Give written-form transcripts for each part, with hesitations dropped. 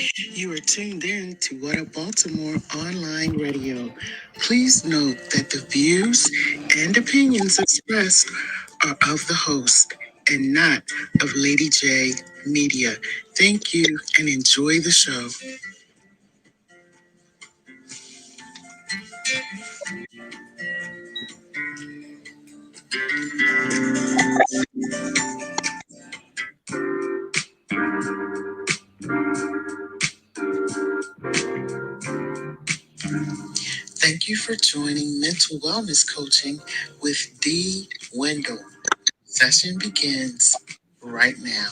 You are tuned in to What a Baltimore Online Radio. Please note that the views and opinions expressed are of the host and not of Lady J Media. Thank you and enjoy the show. Thank you for joining Mental Wellness Coaching with DWendell. Session begins right now.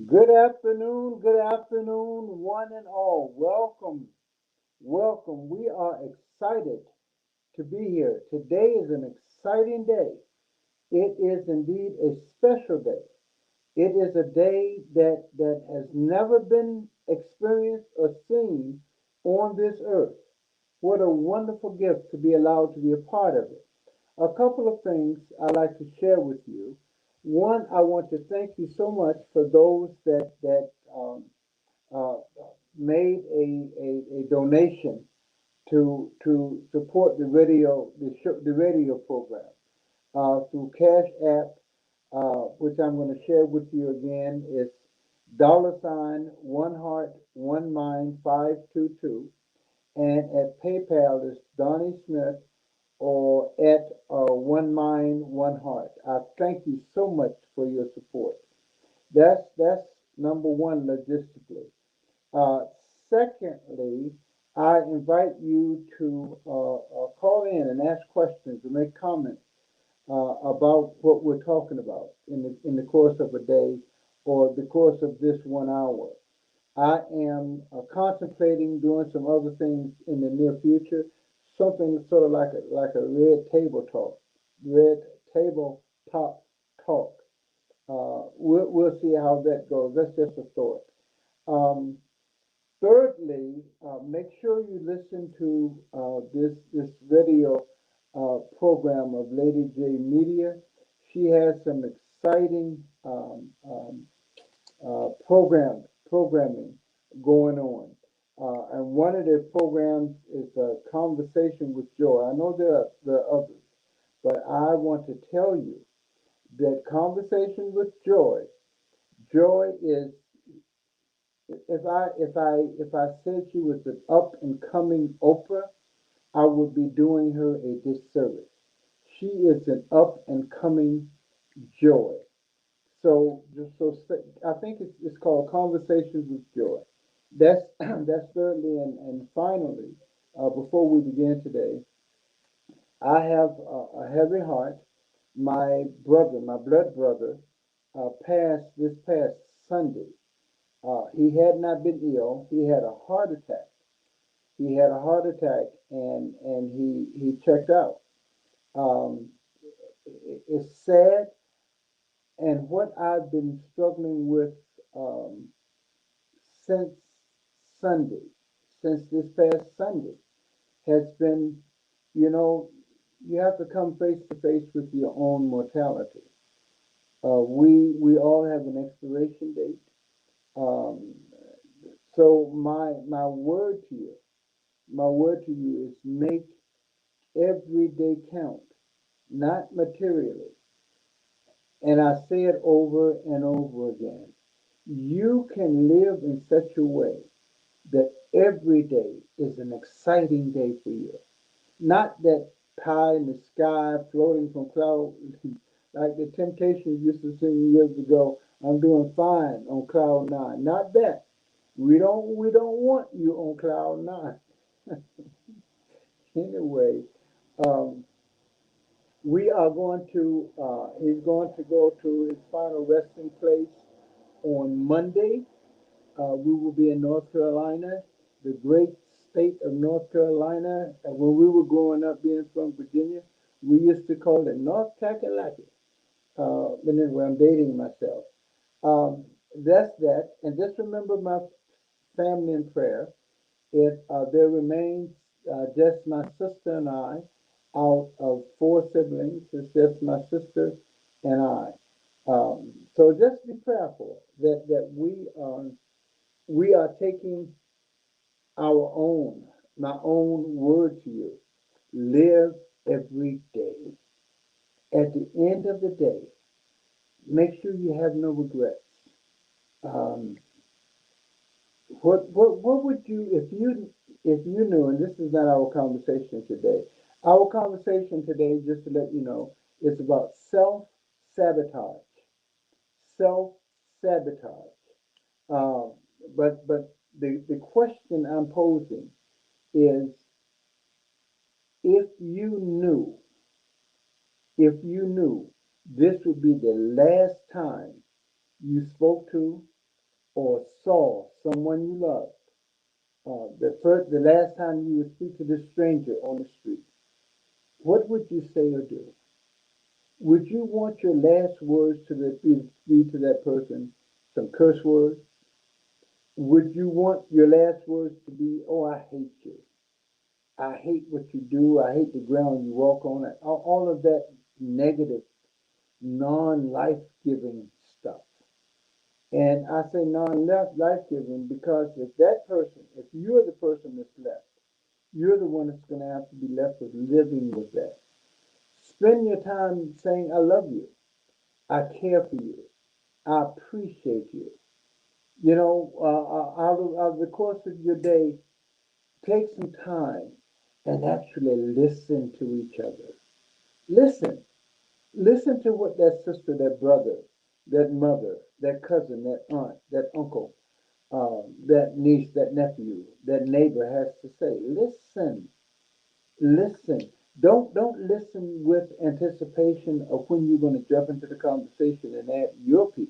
Good afternoon, one and all. Welcome, welcome. We are excited to be here. Today is an exciting day. It is indeed a special day. It is a day that has never been experienced or seen on this earth. What a wonderful gift to be allowed to be a part of it. A couple of things I'd like to share with you. One, I want to thank you so much for those that uh, made a donation to support the radio program through Cash App, which I'm going to share with you again. It's $1 1 heart 1 mind 522, and at PayPal is Donnie Smith or at One Mind One Heart. I thank you so much for your support. That's number one logistically. Uh, Secondly, I invite you to call in and ask questions or make comments about what we're talking about in the course of a day or the course of this 1 hour. I am contemplating doing some other things in the near future, something sort of like a red table top talk. We'll see how that goes. That's just a thought. Um, Thirdly, make sure you listen to this video program of Lady J Media. She has some exciting programming going on. And one of their programs is a conversation with Joy. I know there are others, but I want to tell you that conversation with Joy. Joy is if I said she was an up and coming Oprah, I would be doing her a disservice. She is an up and coming Joy. So I think it's called Conversations with Joy. That's that's thirdly and finally. Before we begin today, I have a heavy heart. My brother, my blood brother, passed this past Sunday. He had not been ill. He had a heart attack. He had a heart attack, and he checked out. Um, it's sad, and what I've been struggling with um, since Sunday, since this past Sunday, has been, you know, you have to come face to face with your own mortality. We all have an expiration date. Um, so my word to you is make every day count, not materially. And I say it over and over again. You can live in such a way that every day is an exciting day for you. Not that pie in the sky floating from cloud, like the Temptations used to sing years ago. I'm doing fine on cloud nine. Not that. We don't want you on cloud nine. Anyway, um, we are going to. He's going to go to his final resting place on Monday. We will be in North Carolina, the great state of North Carolina. And when we were growing up, being from Virginia, we used to call it North Kakalaki. But anyway, I'm dating myself. Um, that's that. And just remember my family in prayer. If there remains just my sister and I out of four siblings, it's just my sister and I. So just be prayerful that we are taking our own, my own word to you. Live every day. At the end of the day, make sure you have no regrets. Um, what would you if you knew? And this is not our conversation today. Our conversation today, just to let you know, is about self sabotage. Self sabotage. Um, but the question I'm posing is if you knew, if you knew this would be the last time you spoke to or saw someone you love, the last time you would speak to this stranger on the street, what would you say or do? Would you want your last words be to that person some curse words? Would you want your last words to be, "Oh, I hate you. I hate what you do. I hate the ground you walk on." All of that negative, non-life giving stuff. And I say non-life giving because if you're the person that's left, you're the one that's going to have to be left with living with that. Spend your time saying, "I love you. I care for you. I appreciate you." Out of the course of your day, take some time and actually listen to each other. Listen. Listen to what that sister, that brother, that mother, that cousin, that aunt, that uncle, that niece, that nephew, that neighbor has to say. Listen. Listen. Don't listen with anticipation of when you're going to jump into the conversation and add your piece.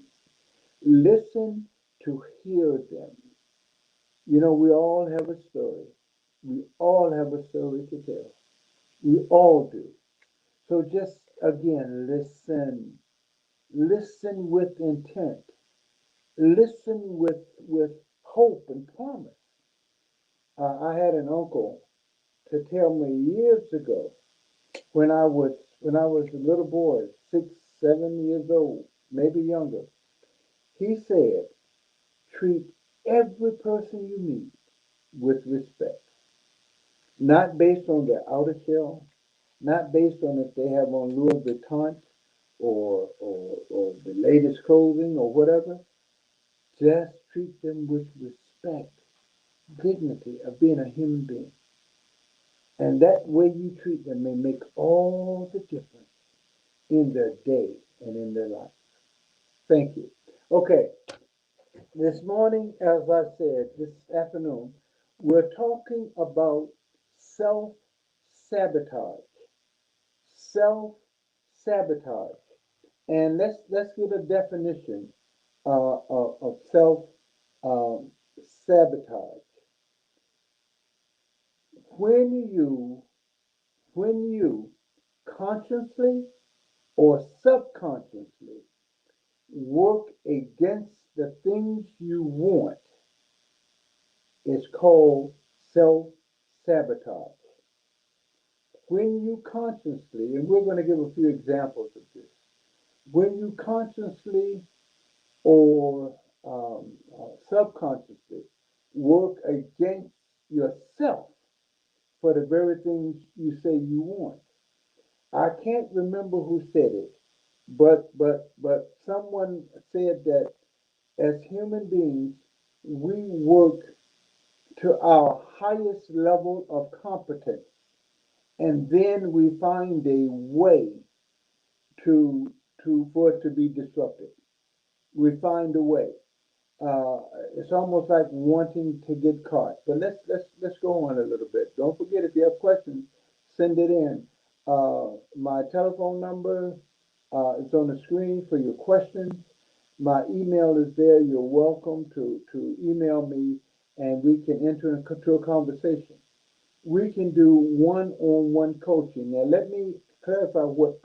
Listen to hear them. We all have a story. We all have a story to tell. We all do. So just again, listen. Listen with intent. Listen with hope and promise. I had an uncle to tell me years ago when I was a little boy, 6, 7 years old, maybe younger. He said, "Treat every person you meet with respect, not based on their outer shell, not based on if they have on Louis Vuitton or the latest clothing or whatever. Just treat them with respect, dignity of being a human being. And that way you treat them may make all the difference in their day and in their life." Thank you. Okay, this morning, as I said, this afternoon, we're talking about self sabotage. Self sabotage. And let's get a definition of self um, sabotage. When you when you consciously or subconsciously work against the things you want, is called self sabotage. When you consciously, and we're going to give a few examples of this, when you consciously or subconsciously work against yourself for the very things you say you want. I can't remember who said it, but someone said that as human beings, we work to our highest level of competence, and then we find a way to for it to be disrupted. We find a way. Uh, it's almost like wanting to get caught. But let's go on a little bit. Don't forget, if you have questions, send it in. My telephone number is on the screen for your questions. My email is there. You're welcome to email me, and we can enter into a conversation. We can do one-on-one coaching. Now, let me clarify what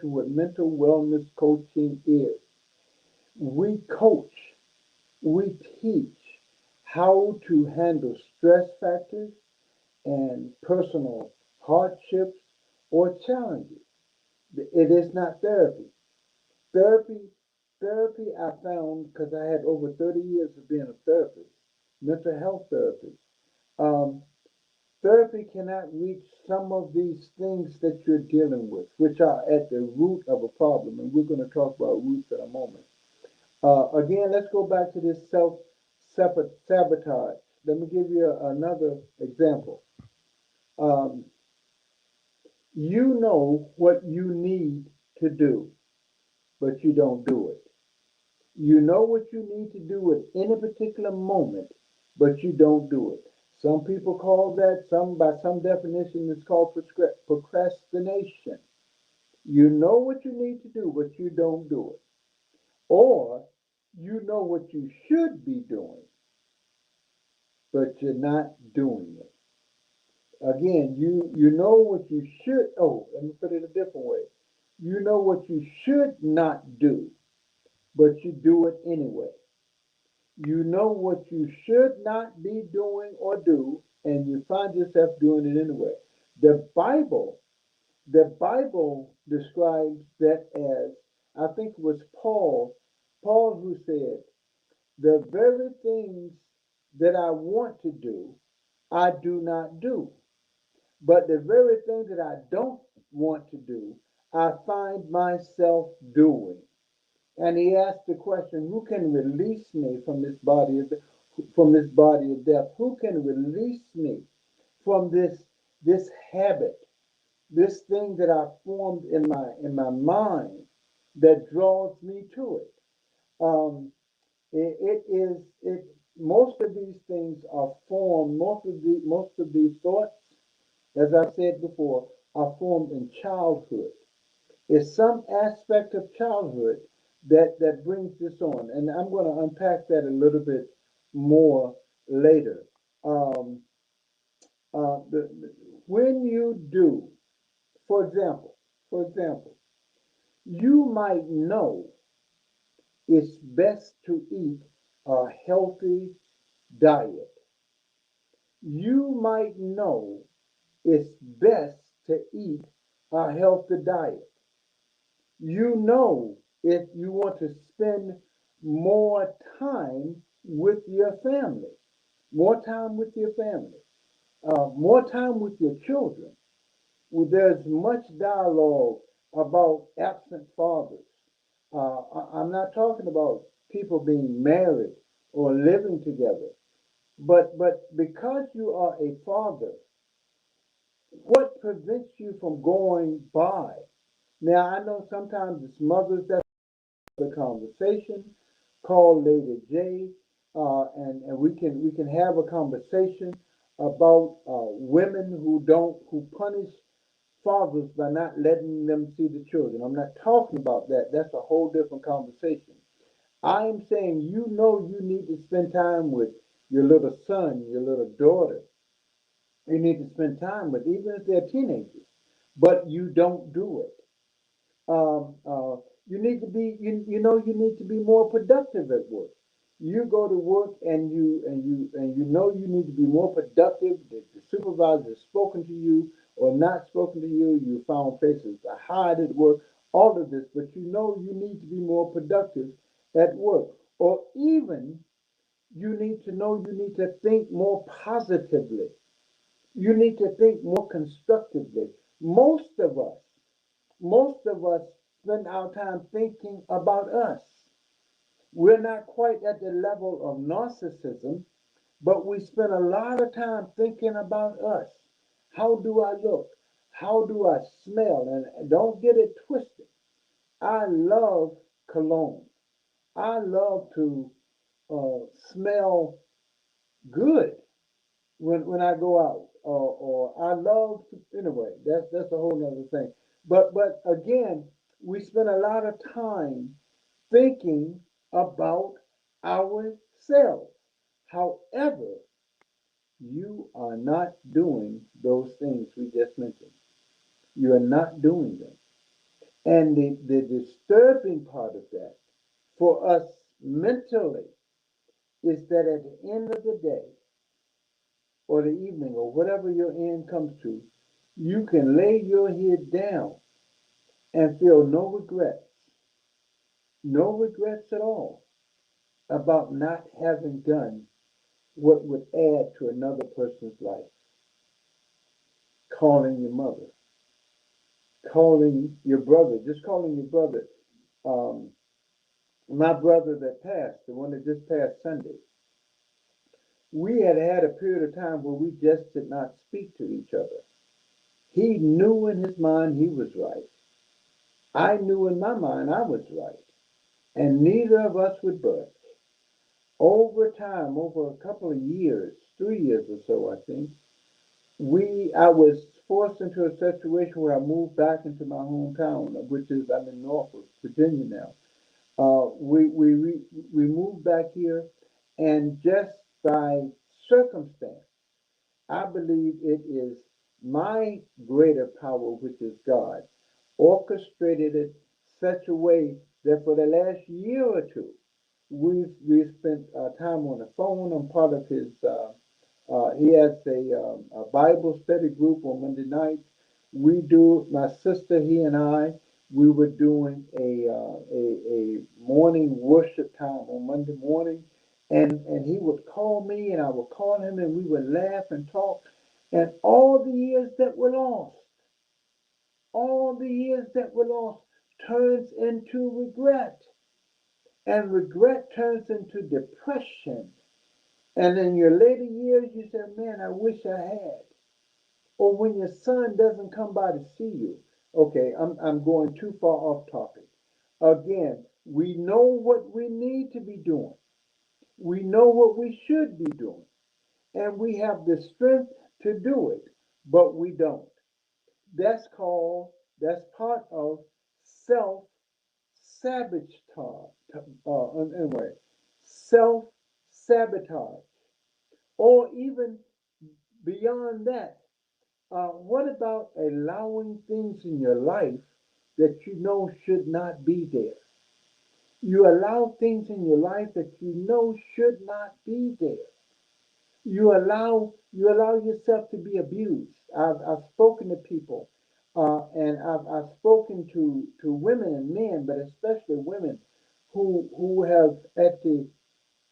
what mental wellness coaching is. We coach, we teach how to handle stress factors and personal hardships or challenges. It is not therapy. Therapy, therapy I found because I had over 30 years of being a therapist, mental health therapist. Um, Therapy cannot reach some of these things that you're dealing with, which are at the root of a problem. And we're going to talk about roots in a moment. Again, let's go back to this self sabotage. Let me give you another example. Um, you know what you need to do, but you don't do it. You know what you need to do at any particular moment, but you don't do it. Some people call that, by some definition, it's called procrastination. You know what you need to do, but you don't do it. Or you know what you should be doing, but you're not doing it. Again, you know what you should, oh, let me put it a different way. You know what you should not do, but you do it anyway. You know what you should not be doing or do, and you find yourself doing it anyway. The Bible, the Bible describes that as, I think it was Paul who said, the very things that I want to do, I do not do. But the very thing that I don't want to do, I find myself doing. And he asked the question, who can release me from this body of death? Who can release me from this habit, this thing that I formed in my mind that draws me to it? Um, it is it. Most of these things are formed. Most of these thoughts, as I said before, are formed in childhood. It's some aspect of childhood that brings this on, and I'm going to unpack that a little bit more later. Um, when you do, for example, for example, you might know it's best to eat a healthy diet. You might know it's best to eat a healthy diet. You know if you want to spend more time with your family, more time with your family, more time with your children. Well, there's much dialogue about absent fathers. I'm not talking about people being married or living together, but because you are a father, what prevents you from going by? Now I know sometimes it's mothers that the conversation. Call Lady J, and we can have a conversation about women who punish fathers by not letting them see the children. I'm not talking about that. That's a whole different conversation. I'm saying you know you need to spend time with your little son, your little daughter. You need to spend time with, even if they're teenagers, but you don't do it. um, uh, you need to be you know you need to be more productive at work. You go to work and you know you need to be more productive. The supervisor has spoken to you or not spoken to you. You found places to hide at work. All of this, but you know you need to be more productive at work, or even you need to know you need to think more positively. You need to think more constructively. Most of us spend our time thinking about us. We're not quite at the level of narcissism, but we spend a lot of time thinking about us. How do I look? How do I smell? And don't get it twisted. I love cologne. I love to smell good when I go out, or I love to, anyway. That's a whole nother thing. But again, we spend a lot of time thinking about ourselves. However, you are not doing those things we just mentioned. You are not doing them. And the disturbing part of that for us mentally is that at the end of the day or the evening or whatever your end comes to, you can lay your head down and feel no regrets No regrets at all about not having done what would add to another person's life. Calling your mother, calling your brother, just calling your brother. Um, my brother that passed, the one that just passed Sunday, we had had a period of time where we just did not speak to each other. He knew in his mind he was right. I knew in my mind I was right. And neither of us would budge. Over time, over a couple of years, 3 years or so, I think, I was forced into a situation where I moved back into my hometown, which is I'm in Norfolk, Virginia now. We moved back here, and just by circumstance, I believe it is my greater power, which is God, orchestrated it such a way that for the last year or two, we've spent time on the phone. I'm part of his. He has a Bible study group on Monday nights. We do. My sister, he and I, we were doing a morning worship time on Monday morning, and he would call me, and I would call him, and we would laugh and talk. And all the years that were lost, all the years that were lost, turns into regret, and regret turns into depression. And in your later years, you say, man, I wish I had. Or when your son doesn't come by to see you. Okay, I'm going too far off topic. Again, we know what we need to be doing. We know what we should be doing. And we have the strength to do it, but we don't. That's called, that's part of self sabotage. Anyway, self sabotage. Or even beyond that, what about allowing things in your life that you know should not be there? You allow things in your life that you know should not be there. You allow yourself to be abused. I've spoken to people, and I've spoken to women and men, but especially women who have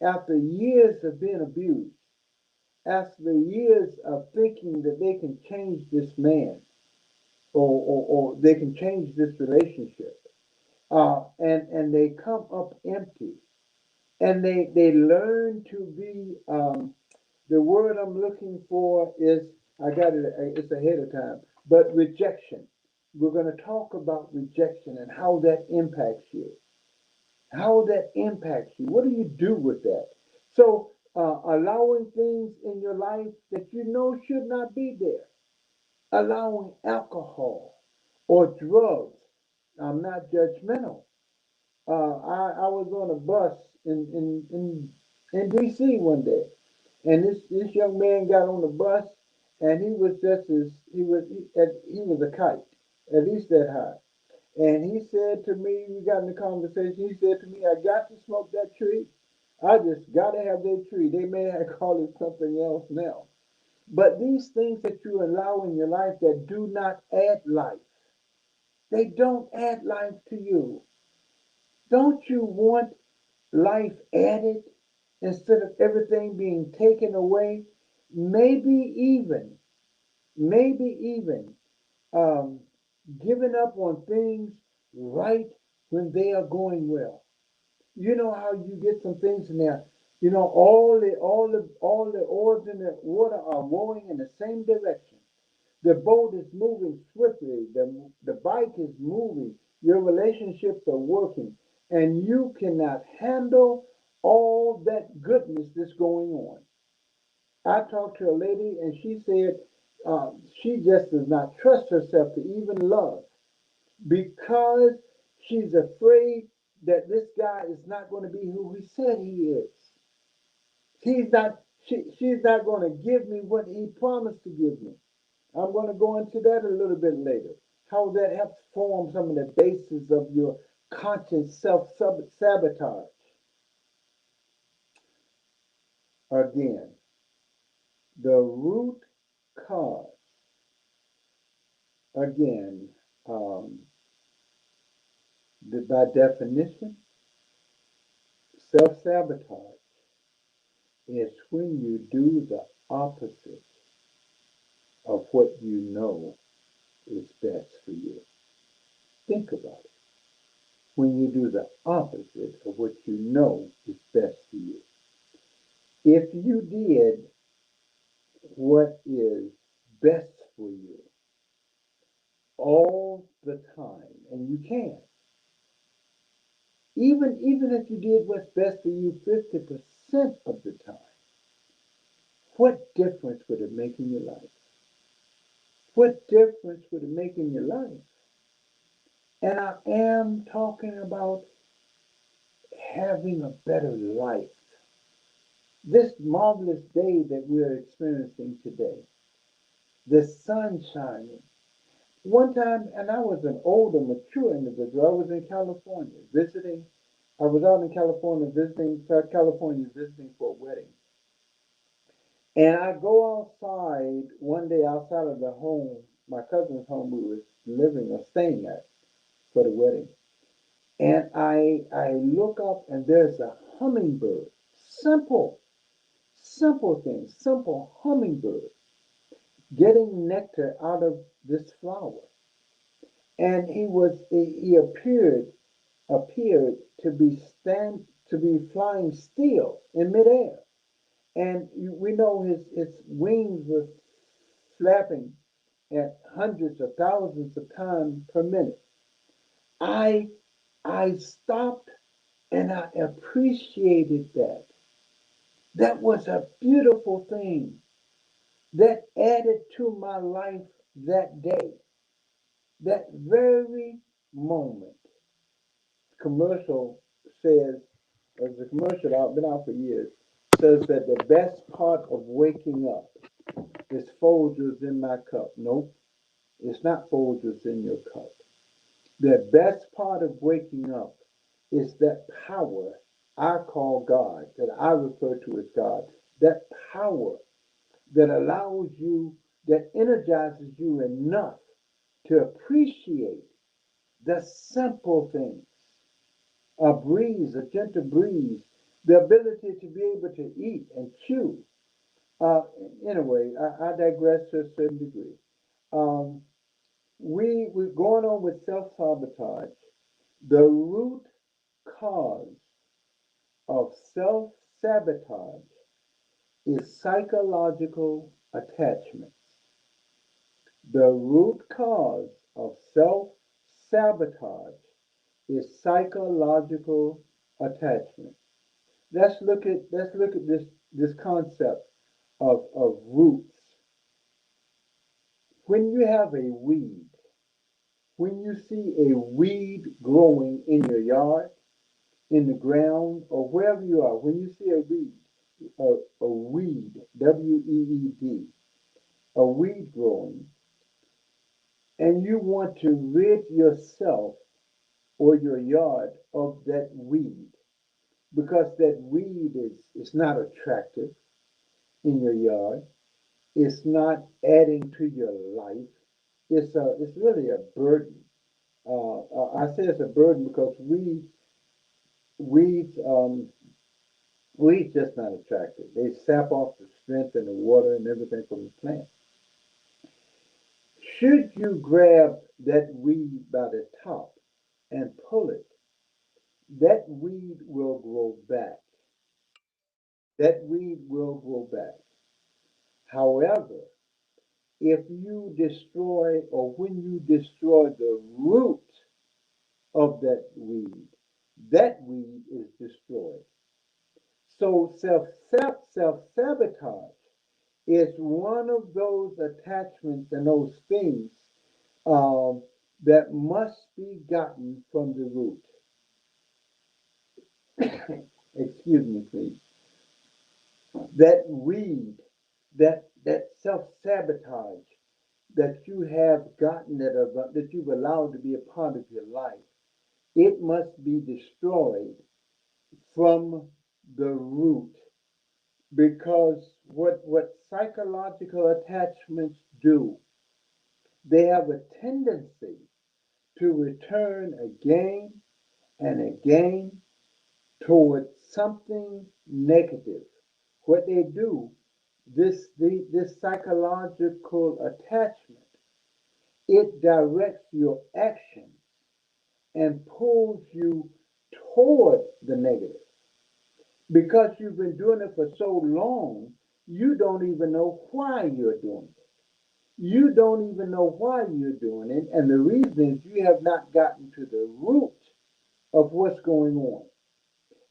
after years of being abused, after years of thinking that they can change this man, or they can change this relationship, and they come up empty, and they learn to be. The word I'm looking for is, I got it. It's ahead of time, but rejection. We're going to talk about rejection and how that impacts you. How that impacts you. What do you do with that? So, allowing things in your life that you know should not be there, allowing alcohol or drugs. I'm not judgmental. I was on a bus in DC one day, and this young man got on the bus, and he was just as he was a kite, at least that high. And he said to me, we got in the conversation. He said to me, "I got to smoke that tree. I just got to have that tree." They may have called it something else now, but these things that you allow in your life that do not add life, they don't add life to you. Don't you want life added instead of everything being taken away? Maybe even, maybe even um, giving up on things right when they are going well. You know how you get some things in there. You know all the oars in the water are rowing in the same direction. The boat is moving swiftly. The bike is moving. Your relationships are working. And you cannot handle all that goodness that's going on. I talked to a lady and she said she just does not trust herself to even love because she's afraid that this guy is not going to be who he said he is. She's not going to give me what he promised to give me. I'm going to go into that a little bit later. How that helps form some of the basis of your conscious self sabotage. Again, the root cause, again, by definition. Self-sabotage is when you do the opposite of what you know is best for you. Think about it. When you do the opposite of what you know is best for you. If you did what is best for you all the time, and you can, even if you did what's best for you 50% of the time, what difference would it make in your life? What difference would it make in your life? And I am talking about having a better life. This marvelous day that we're experiencing today, the sun shining. One time, and I was an older, mature individual, I was in California visiting. I was out in California visiting, South California visiting for a wedding. And I go outside one day outside of the home, my cousin's home we was living or staying at for the wedding. And I look up and there's a hummingbird. Simple, simple thing, simple hummingbird getting nectar out of this flower. And he appeared to be flying still in midair. And we know his wings were flapping at hundreds of thousands of times per minute. I I stopped and I appreciated that. That was a beautiful thing that added to my life that day. That very moment. Commercial says, there's a commercial out, been out for years, says that the best part of waking up is Folgers in my cup. Nope, it's not Folgers in your cup. The best part of waking up is that power I call God, that I refer to as God, that power that allows you, that energizes you enough to appreciate the simple things, a breeze, a gentle breeze, the ability to be able to eat and chew. Uh, anyway, I digress to a certain degree. Um, we're going on with self sabotage. The root cause of self sabotage is psychological attachments. The root cause of self sabotage is psychological attachment. Let's look at this concept of roots. When you have a weed, when you see a weed growing in your yard, in the ground, or wherever you are, when you see a weed, weed, a weed growing, and you want to rid yourself or your yard of that weed, because that weed is not attractive in your yard, it's not adding to your life. It's really a burden. I say it's a burden because weeds weeds just not attractive. They sap off the strength and the water and everything from the plant. Should you grab that weed by the top and pull it, that weed will grow back. That weed will grow back. However, if you destroy or when you destroy the root of that weed is destroyed. So self sabotage is one of those attachments and those things um, that must be gotten from the root. Excuse me, please. That weed, that self sabotage that you have gotten that you've allowed to be a part of your life, it must be destroyed from the root. Because what psychological attachments do, they have a tendency to return again and again towards something negative. What they do, this psychological attachment, it directs your action and pulls you toward the negative. Because you've been doing it for so long, you don't even know why you're doing it. You don't even know why you're doing it. And the reason is you have not gotten to the root of what's going on.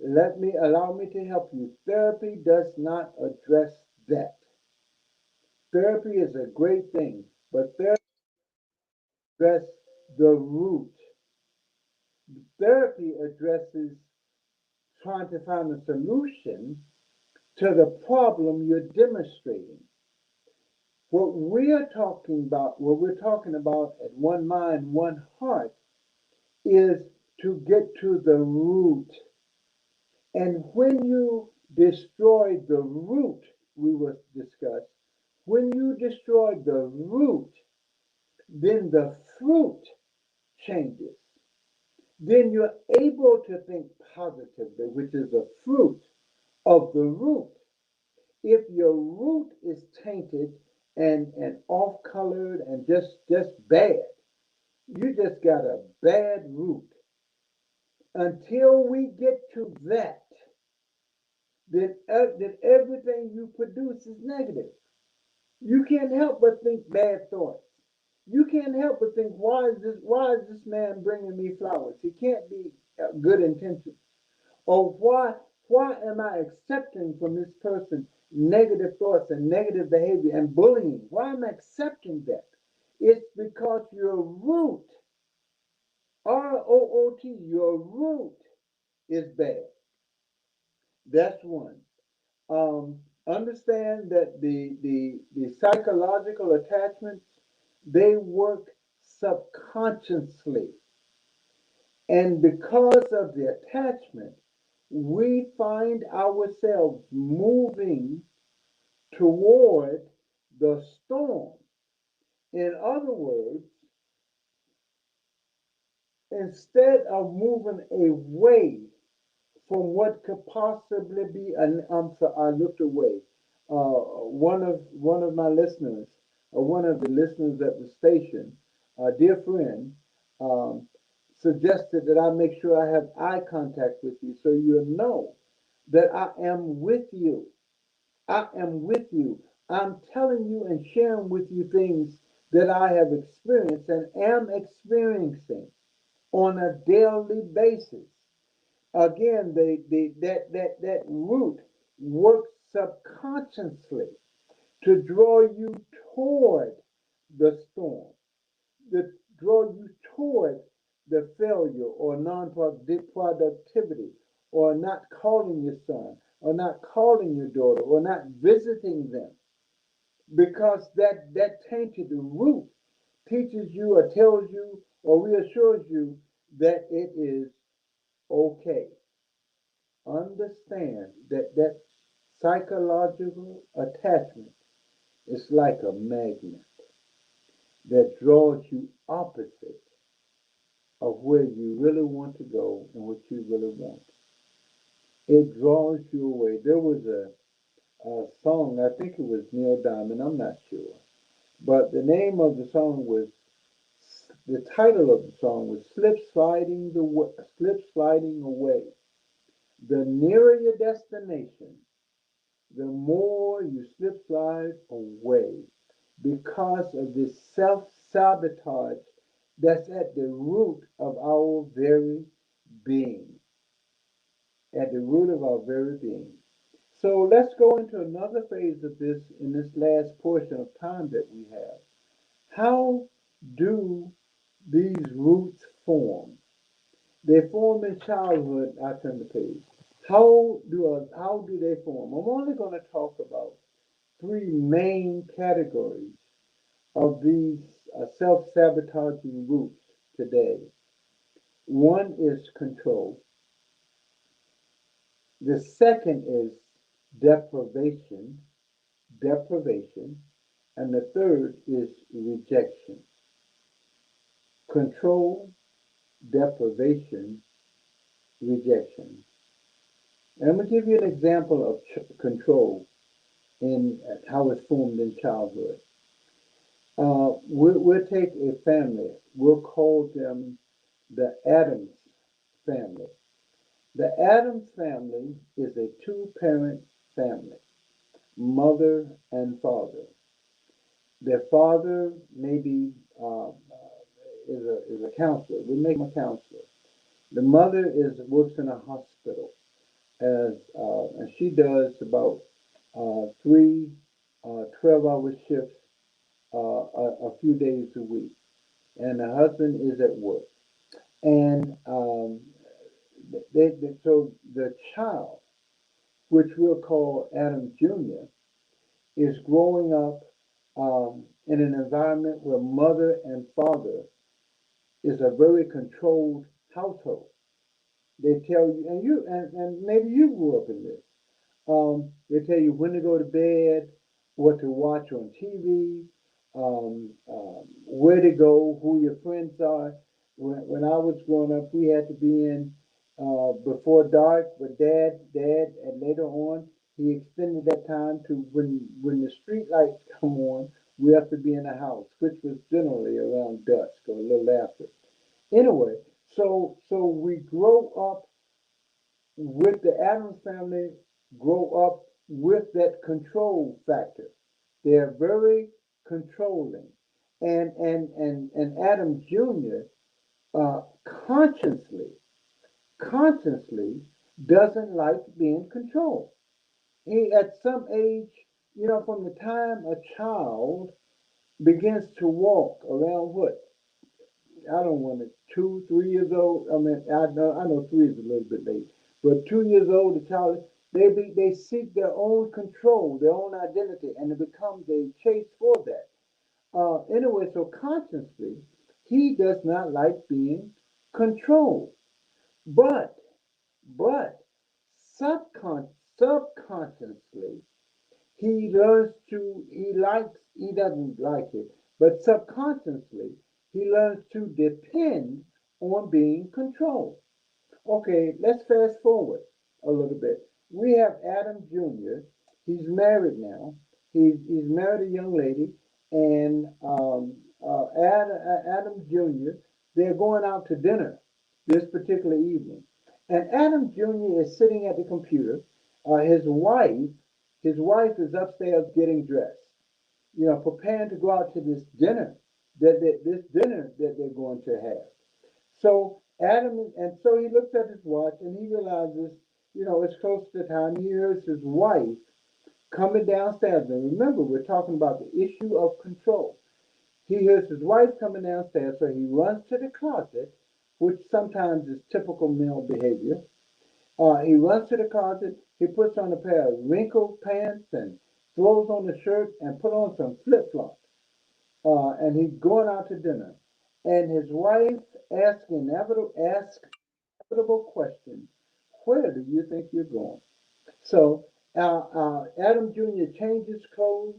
Allow me to help you. Therapy does not address that. Therapy is a great thing, but therapy addresses the root. Therapy addresses trying to find a solution to the problem you're demonstrating. What we're talking about at One Mind, One Heart is to get to the root. And when you destroy the root, we will discuss, when you destroy the root, then the fruit changes. Then you're able to think positively, which is a fruit of the root. If your root is tainted and off colored and just bad, you just got a bad root. Until we get to that, then everything you produce is negative. You can't help but think bad thoughts. You can't help but think, why is this man bringing me flowers? He can't be good intentions. Or why am I accepting from this person negative thoughts and negative behavior and bullying? Why am I accepting that? It's because your root, ROOT, your root is bad. That's one. Understand that the psychological attachments, they work subconsciously. And because of the attachment, we find ourselves moving toward the storm. In other words, instead of moving away from what could possibly be I'm sorry, I looked away. One of my listeners, or one of the listeners at the station, a dear friend, um, suggested that I make sure I have eye contact with you so you'll know that I am with you. I am with you. I'm telling you and sharing with you things that I have experienced and am experiencing on a daily basis. Again, that root works subconsciously to draw you toward the storm, to draw you toward the failure or non-productivity, or not calling your son, or not calling your daughter, or not visiting them, because that tainted root teaches you or tells you or reassures you that it is okay. Understand that psychological attachment is like a magnet that draws you opposite of where you really want to go and what you really want. It draws you away. There was a song, I think it was Neil Diamond, I'm not sure, but the name of the song was, the title of the song was Slip Sliding Away. The nearer your destination, the more you slip slide away because of this self sabotage that's at the root of our very being. At the root of our very being. So let's go into another phase of this in this last portion of time that we have. How do these roots form? They form in childhood. I turn the page. How do they form? I'm only going to talk about three main categories of these self-sabotaging roots today. One is control. The second is deprivation, deprivation, and the third is rejection. Control, deprivation, rejection. And I'm going to give you an example of control in how it's formed in childhood. We'll take a family. We'll call them the Adams family. The Adams family is a two-parent family, mother and father. Their father maybe is a counselor. We make him a counselor. The mother is works in a hospital as and she does about three 12-hour shifts a few days a week, and the husband is at work. And so the child, which we'll call Adam Jr., is growing up in an environment where mother and father is a very controlled household. They tell you, and maybe you grew up in this. They tell you when to go to bed, what to watch on TV, where to go, who your friends are. When I was growing up, we had to be in before dark with dad, and later on, he extended that time to when the street lights come on, we have to be in the house, which was generally around dusk or a little after. Anyway, so we grow up with the Adams family, grow up with that control factor. They're very controlling. And Adam Jr. Uh, consciously, consciously doesn't like being controlled. He, at some age, from the time a child begins to walk around what I don't want it. 2, 3 years old. I mean, I know three is a little bit late, but 2 years old, the child, they seek their own control, their own identity, and it becomes a chase for that. Anyway, so consciously, he does not like being controlled, but but subconsciously, he doesn't like it, but subconsciously, he learns to depend on being controlled. Okay, let's fast forward a little bit. We have Adam Jr. He's married now. He's married a young lady, and Adam Jr. They're going out to dinner this particular evening, and Adam Jr. is sitting at the computer. His wife is upstairs getting dressed, preparing to go out to this dinner that they're going to have. So so he looks at his watch and he realizes, it's close to time. He hears his wife coming downstairs. And remember, we're talking about the issue of control. He hears his wife coming downstairs, so he runs to the closet, which sometimes is typical male behavior. He runs to the closet, he puts on a pair of wrinkled pants and throws on the shirt and put on some flip-flops. And he's going out to dinner. And his wife asks inevitable question: where do you think you're going? So Adam Jr. changes clothes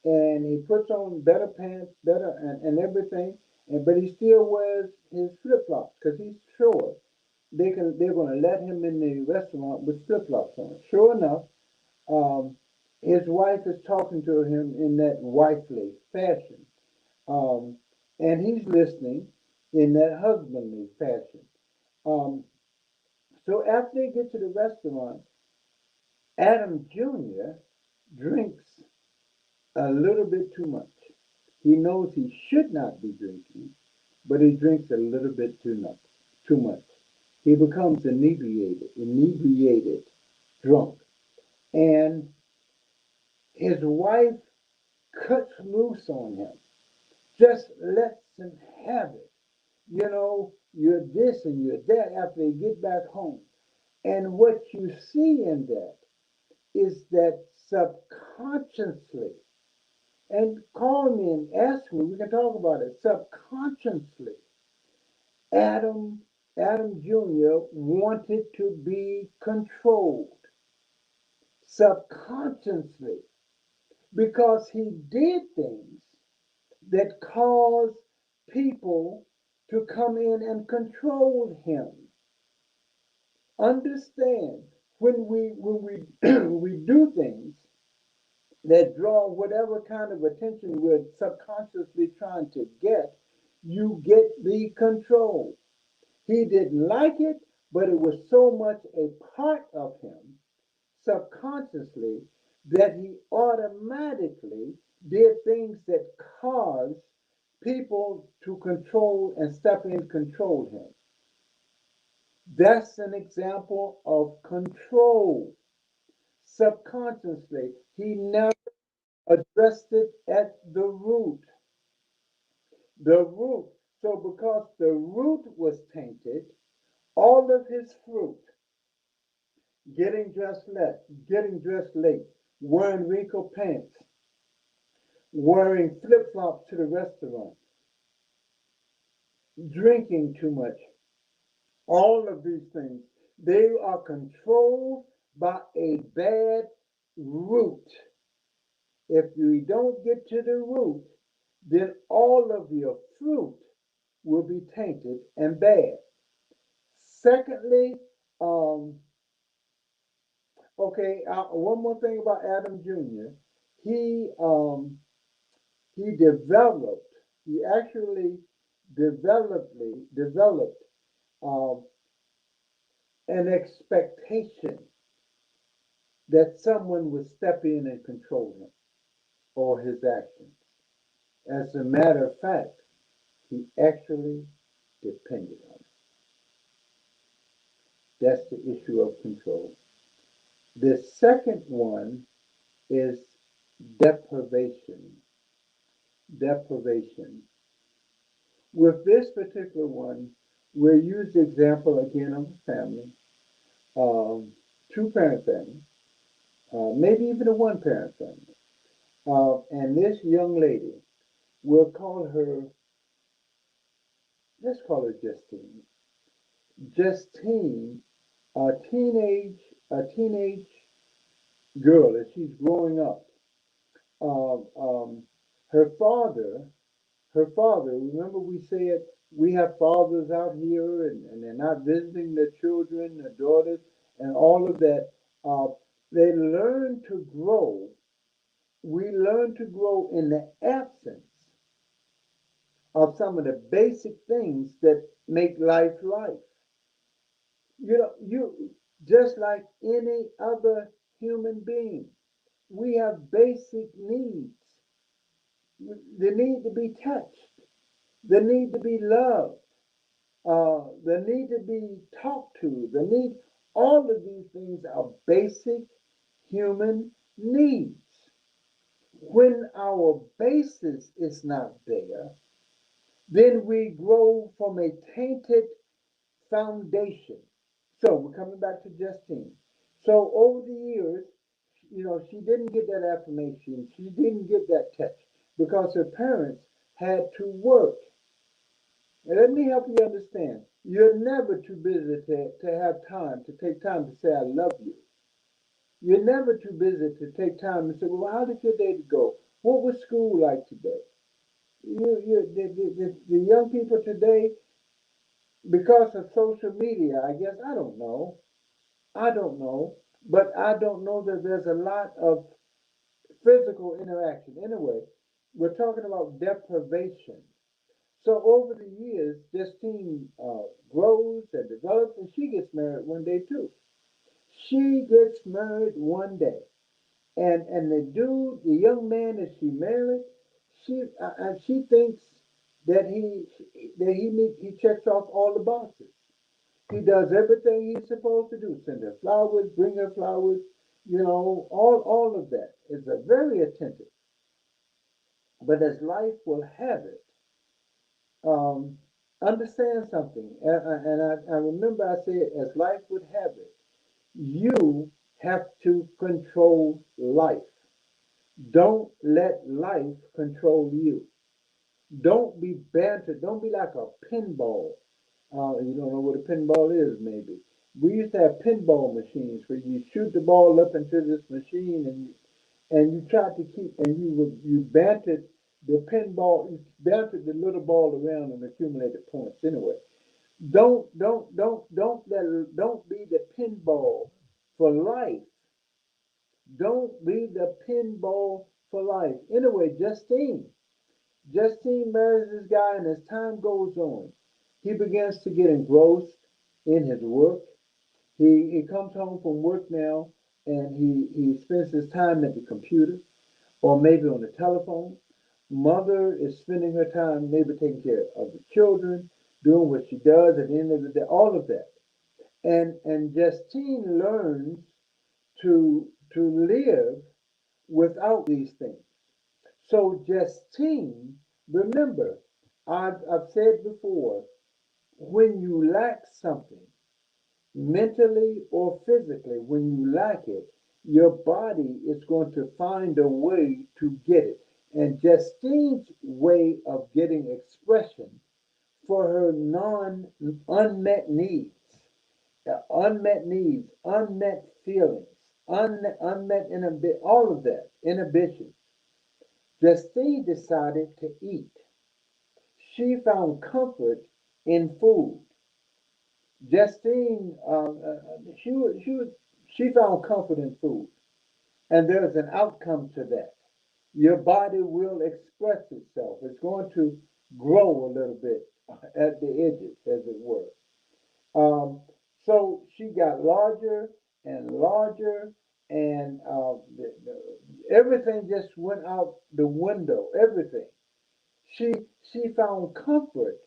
and he puts on better pants, better and everything, but he still wears his flip flops because he's sure they're going to let him in the restaurant with flip flops on. Sure enough, um, his wife is talking to him in that wifely fashion, um, and he's listening in that husbandly fashion. Um, so after they get to the restaurant, Adam Jr. drinks a little bit too much. He knows he should not be drinking, but he drinks a little bit too much. Too much. He becomes inebriated, drunk, and his wife cuts loose on him. Just lets him have it. You're this and you're that after they get back home. And what you see in that is that subconsciously, and call me and ask me, we can talk about it. Subconsciously, Adam, Adam Jr. wanted to be controlled subconsciously because he did things that caused people to come in and control him. Understand, when we we do things that draw whatever kind of attention we're subconsciously trying to get, you get the control. He didn't like it, but it was so much a part of him subconsciously that he automatically did things that caused people to control and step in and control him. That's an example of control. Subconsciously, he never addressed it at the root. The root. So, because the root was tainted, all of his fruit, getting dressed late, wearing wrinkled pants, wearing flip flops to the restaurant, drinking too much, all of these things, they are controlled by a bad root. If you don't get to the root, then all of your fruit will be tainted and bad. Secondly, um, okay, one more thing about Adam Jr. He um, he developed, he actually developed um, an expectation that someone would step in and control him or his actions. As a matter of fact, he actually depended on it. That's the issue of control. The second one is deprivation. Deprivation. With this particular one, we'll use the example again of a family, two-parent family, maybe even a one-parent family. And this young lady, we'll call her, let's call her Justine. Justine, a teenage girl, as she's growing up, um, um, her father, remember we said we have fathers out here and they're not visiting their children, their daughters, and all of that. Uh, they learn to grow. We learn to grow in the absence of some of the basic things that make life life. You just like any other human being, we have basic needs. The need to be touched, the need to be loved, the need to be talked to, the need, all of these things are basic human needs. When our basis is not there, then we grow from a tainted foundation. So we're coming back to Justine. So over the years, she didn't get that affirmation. She didn't get that touch because her parents had to work. And let me help you understand. You're never too busy to have time, to take time to say, I love you. You're never too busy to take time and say, well, how did your day go? What was school like today? The young people today, because of social media, I guess, I don't know. I don't know. But I don't know that there's a lot of physical interaction. Anyway, we're talking about deprivation. So over the years, this team grows and develops, and she gets married one day too. She gets married one day, and the dude, the young man that she married, she thinks that he checks off all the boxes. He does everything he's supposed to do. Send her flowers, bring her flowers, all of that. Is a very attentive. But as life will have it, um, understand something. And I remember I said, as life would have it, you have to control life. Don't let life control you. Don't be bantered. Don't be like a pinball. You don't know what a pinball is, maybe. We used to have pinball machines where you shoot the ball up into this machine and you tried to keep and you bantered the pinball, you bantered the little ball around and accumulated points. Anyway, don't be the pinball for life. Don't be the pinball for life. Anyway, Justine marries this guy, and as time goes on, he begins to get engrossed in his work. He comes home from work now, and he spends his time at the computer or maybe on the telephone. Mother is spending her time maybe taking care of the children, doing what she does at the end of the day, all of that. And Justine learns to live without these things. So Justine, remember, I've said before, when you lack something, mentally or physically, when you lack it, your body is going to find a way to get it. And Justine's way of getting expression for her non unmet needs, unmet feelings, unmet inhibition, all of that, inhibition. Justine decided to eat. She found comfort in food. Justine, she found comfort in food, and there's an outcome to that. Your body will express itself. It's going to grow a little bit at the edges, as it were. Um, so she got larger and larger, and everything just went out the window. Everything. She she found comfort.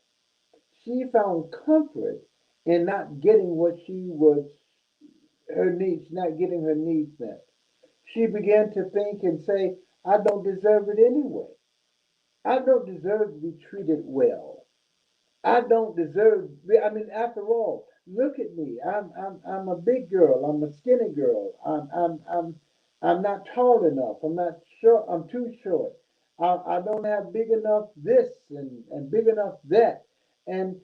She found comfort in not getting what she was her needs, not getting her needs met. She began to think and say, "I don't deserve it anyway. I don't deserve to be treated well. I don't deserve. I mean, after all, look at me. I'm a big girl. I'm a skinny girl. I'm not tall enough. I'm not short. I'm too short. I don't have big enough this and big enough that, and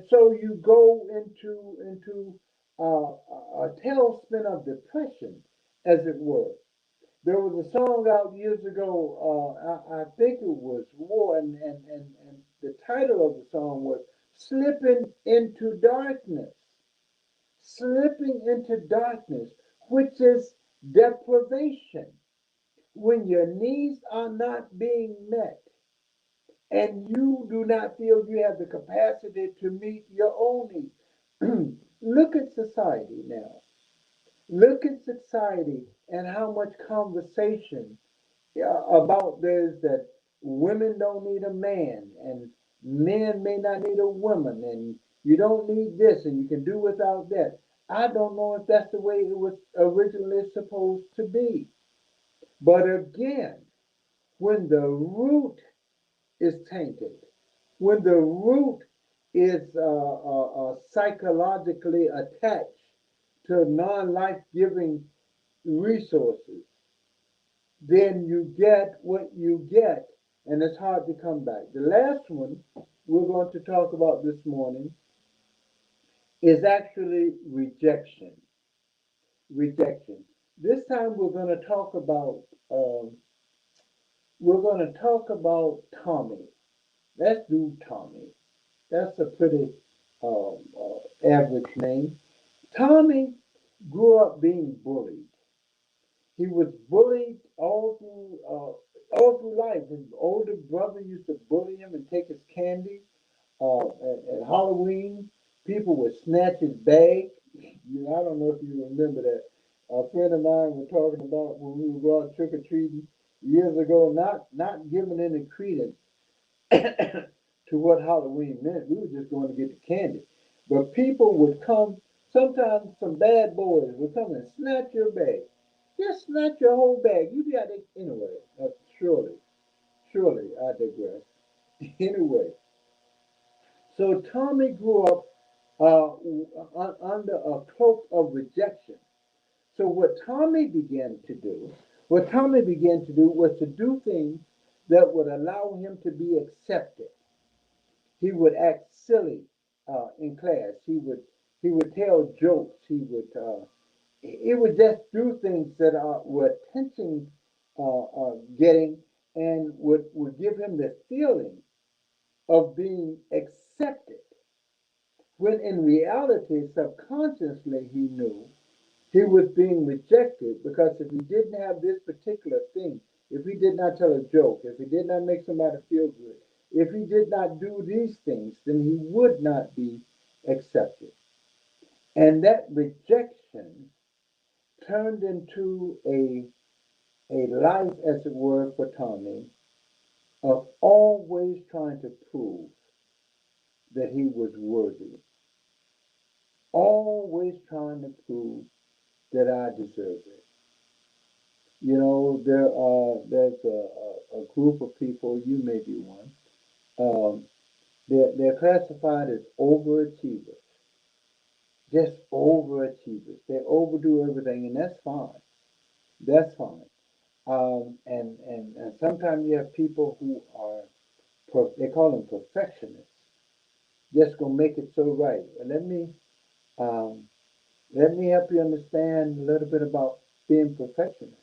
so you go into a tailspin of depression, as it were. There was a song out years ago, I think it was War, and the title of the song was Slipping into Darkness. Slipping into darkness, which is deprivation. When your needs are not being met and you do not feel you have the capacity to meet your own needs. Look at society now. Look at society and how much conversation about this that women don't need a man and men may not need a woman and you don't need this and you can do without that. I don't know if that's the way it was originally supposed to be. But again, when the root is tainted, when the root is psychologically attached to non life giving resources, then you get what you get, and it's hard to come back. The last one we're going to talk about this morning is actually rejection. Rejection. This time um, we're going to talk about Tommy. Let's do Tommy. That's a pretty average name. Tommy grew up being bullied. He was bullied all through life. His older brother used to bully him and take his candy. At Halloween, people would snatch his bag. I don't know if you remember that. A friend of mine was talking about when we would go out trick or treating years ago, not giving any credence to what Halloween meant. We were just going to get the candy. But people would come, sometimes some bad boys would come and snatch your bag. Just snatch your whole bag. You got it anyway. Surely, surely, I digress. Anyway, so Tommy grew up under a cloak of rejection. So what Tommy began to do was to do things that would allow him to be accepted. He would act silly in class. He would tell jokes. He would just do things that were attention getting and would give him the feeling of being accepted. When in reality, subconsciously, He was being rejected because if he didn't have this particular thing, if he did not tell a joke, if he did not make somebody feel good, if he did not do these things, then he would not be accepted. And that rejection turned into a life, as it were, for Tommy, of always trying to prove that he was worthy, always trying to prove that I deserve it. You know, there's a group of people, you may be one, um, they're classified as overachievers, just overachievers. They overdo everything, and that's fine. That's fine. And sometimes you have people who are, they call them perfectionists, just gonna make it so right. And um, let me help you understand a little bit about being perfectionist.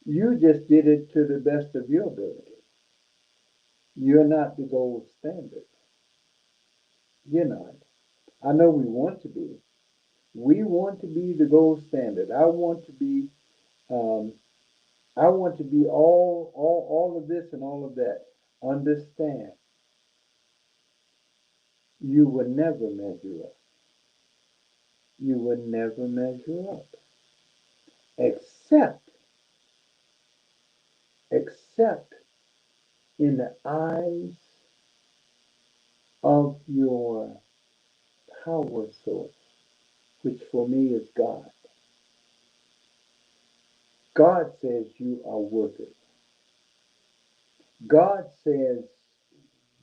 You just did it to the best of your ability. You're not the gold standard. You're not. I know we want to be. We want to be the gold standard. Um, I want to be all of this and all of that. Understand, you will never measure up. You will never measure up. Except, except in the eyes of your power source, which for me is God. God says you are worth it. God says,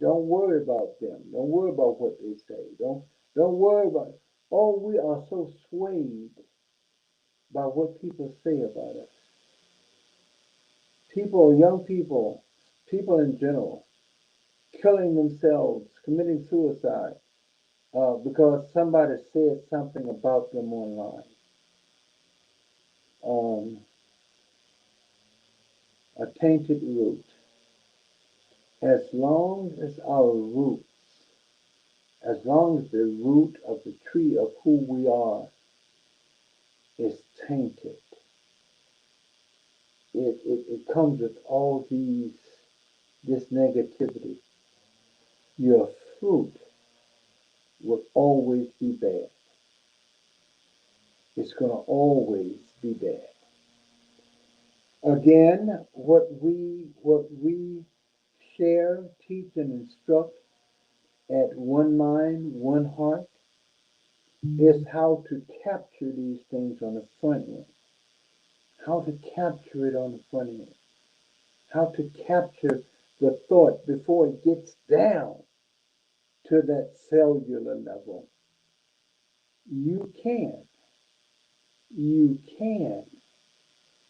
don't worry about them. Don't worry about what they say. Don't worry about it. Oh, we are so swayed by what people say about us. People, young people, people in general, killing themselves, committing suicide because somebody said something about them online. Um, a tainted root. As long as our roots, as long as the root of the tree of who we are is tainted, it comes with all this negativity. Your fruit will always be bad. It's going to always be bad. Again, what we share, teach, and instruct at One Mind, One Heart is how to capture these things on the front end. How to capture it on the front end. How to capture the thought before it gets down to that cellular level. You can. You can.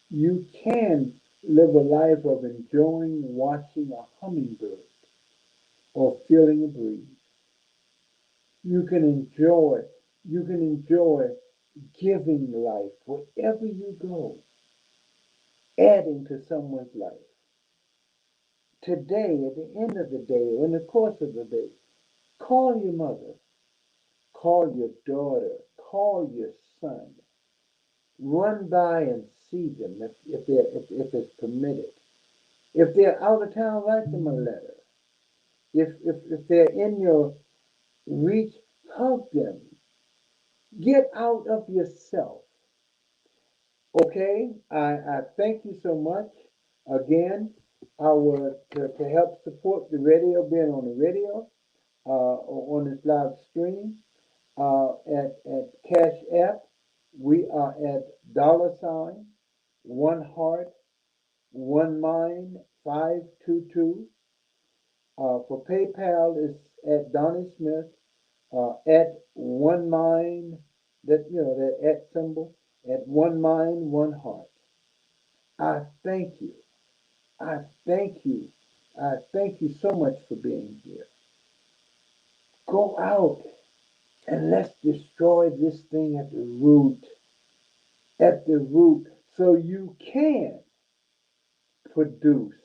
You can live a life of enjoying watching a hummingbird or feeling a breeze. You can enjoy, you can enjoy giving life wherever you go, adding to someone's life. Today, at the end of the day, or in the course of the day, call your mother, call your daughter, call your son. Run by and see them if it's permitted. If they're out of town, write them a letter. If they're in your reach, hug them. Get out of yourself. Okay? I thank you so much. Again, to help support the radio, being on the radio, on this live stream, at Cash App, we are at dollar sign, one heart, one mind, 522. For PayPal is at Donnie Smith, at one mind, that that at symbol, at one mind, one heart. I thank you. I thank you. I thank you so much for being here. Go out and let's destroy this thing at the root, so you can produce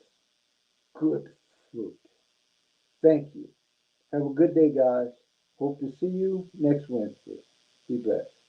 good fruit. Thank you. Have a good day, guys. Hope to see you next Wednesday. Be blessed.